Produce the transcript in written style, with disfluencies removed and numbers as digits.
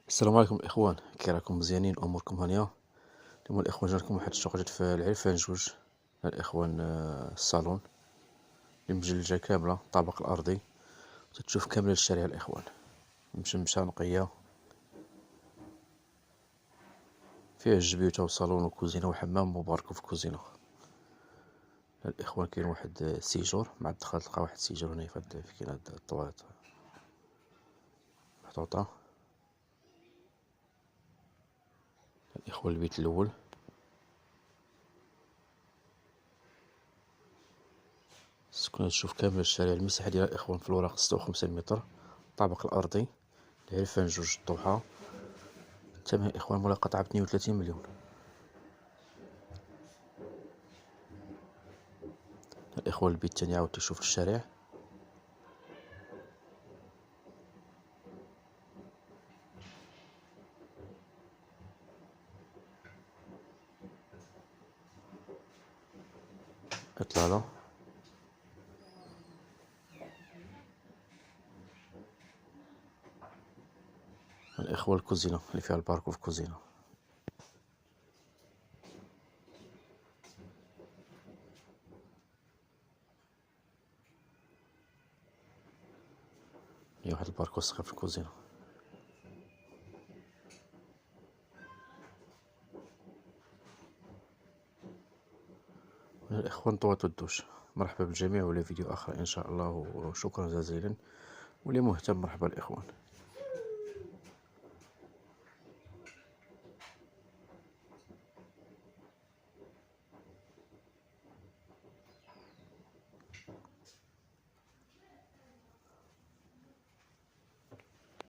السلام عليكم الاخوان، كي راكم مزيانين؟ اموركم هانيه؟ اليوم الاخوان جاتكم واحد الشغل جات في العرفان جوج الاخوان. الصالون اللي مجلجه كامله الطابق الارضي، تتشوف كامل الشارع الاخوان، مشمشه نقيه، فيها الجبيوته وصالون وكوزينه وحمام مبارك في كوزينه الاخوان. كاين واحد السيجور مع الدخل، تلقى واحد السيجور هنا في كاين هاد الطواليط محطوطه الاخوان. البيت الاول السكنة، تشوف كامل الشارع. المساحة ديال الإخوان في الوراق 56 متر، الطابق الأرضي، العرفان جوج الضحى. الثمن الإخوان مولا قطعة ب32 مليون. الإخوان البيت الثاني عاود تشوف الشارع، إطلالة. الإخوان الكوزينة اللي فيها الباركو في كوزينة. هي واحد الباركو صغير في الكوزينة. الإخوان طوات الدوش. مرحبا بالجميع، ولا فيديو آخر إن شاء الله، وشكرا جزيلا. واللي مهتم مرحبا الإخوان.